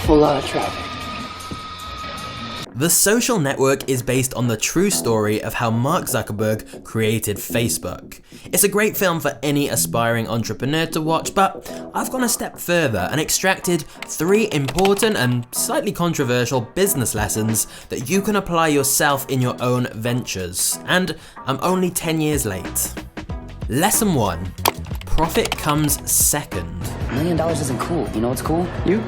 awful lot of traffic. The Social Network is based on the true story of how Mark Zuckerberg created Facebook. It's a great film for any aspiring entrepreneur to watch, but I've gone a step further and extracted 3 important and slightly controversial business lessons that you can apply yourself in your own ventures. And I'm only 10 years late. Lesson 1. Profit comes second. $1 million isn't cool. You know what's cool? You?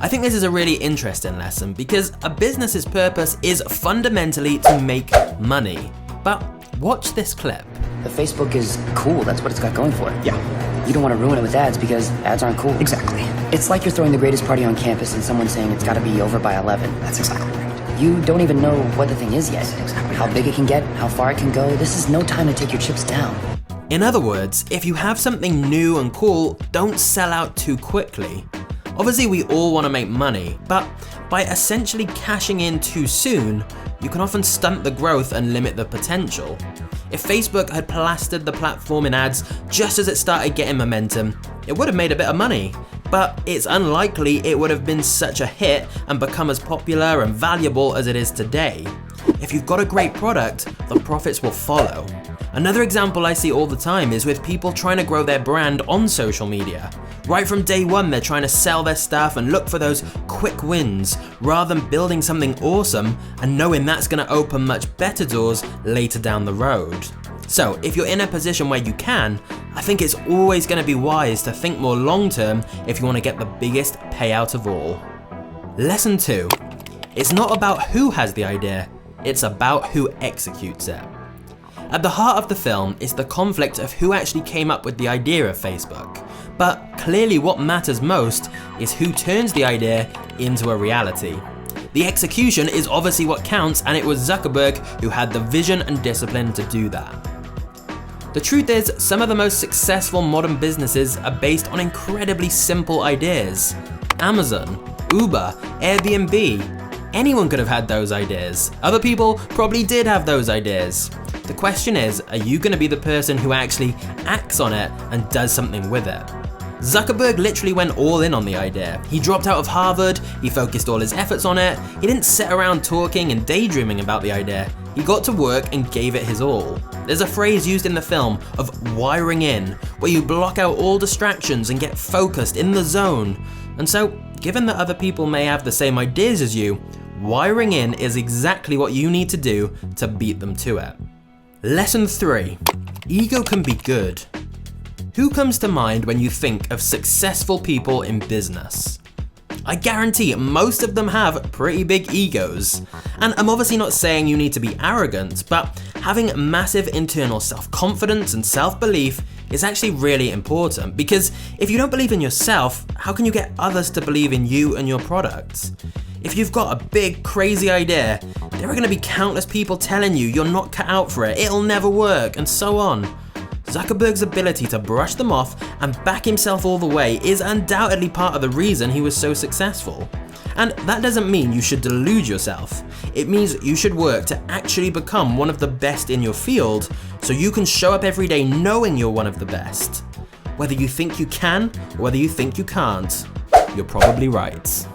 I think this is a really interesting lesson because a business's purpose is fundamentally to make money. But watch this clip. The Facebook is cool. That's what it's got going for it. Yeah. You don't want to ruin it with ads because ads aren't cool. Exactly. It's like you're throwing the greatest party on campus and someone's saying it's got to be over by 11. That's exactly right. You don't even know what the thing is yet. Exactly. How big it can get, how far it can go. This is no time to take your chips down. In other words, if you have something new and cool, don't sell out too quickly. Obviously, we all want to make money, but by essentially cashing in too soon, you can often stunt the growth and limit the potential. If Facebook had plastered the platform in ads just as it started getting momentum, it would have made a bit of money. But it's unlikely it would have been such a hit and become as popular and valuable as it is today. If you've got a great product, the profits will follow. Another example I see all the time is with people trying to grow their brand on social media. Right from day one, they're trying to sell their stuff and look for those quick wins, rather than building something awesome and knowing that's going to open much better doors later down the road. So if you're in a position where you can, I think it's always going to be wise to think more long term if you want to get the biggest payout of all. Lesson 2. It's not about who has the idea, it's about who executes it. At the heart of the film is the conflict of who actually came up with the idea of Facebook. But clearly what matters most is who turns the idea into a reality. The execution is obviously what counts, and it was Zuckerberg who had the vision and discipline to do that. The truth is, some of the most successful modern businesses are based on incredibly simple ideas. Amazon, Uber, Airbnb. Anyone could have had those ideas. Other people probably did have those ideas. The question is, are you going to be the person who actually acts on it and does something with it? Zuckerberg literally went all in on the idea. He dropped out of Harvard, he focused all his efforts on it, he didn't sit around talking and daydreaming about the idea. He got to work and gave it his all. There's a phrase used in the film of wiring in, where you block out all distractions and get focused in the zone. And so, given that other people may have the same ideas as you, wiring in is exactly what you need to do to beat them to it. Lesson 3. Ego can be good. Who comes to mind when you think of successful people in business? I guarantee most of them have pretty big egos. And I'm obviously not saying you need to be arrogant, but having massive internal self-confidence and self-belief is actually really important, because if you don't believe in yourself, how can you get others to believe in you and your products? If you've got a big, crazy idea, there are going to be countless people telling you you're not cut out for it, it'll never work, and so on. Zuckerberg's ability to brush them off and back himself all the way is undoubtedly part of the reason he was so successful. And that doesn't mean you should delude yourself. It means you should work to actually become one of the best in your field, so you can show up every day knowing you're one of the best. Whether you think you can, or whether you think you can't, you're probably right.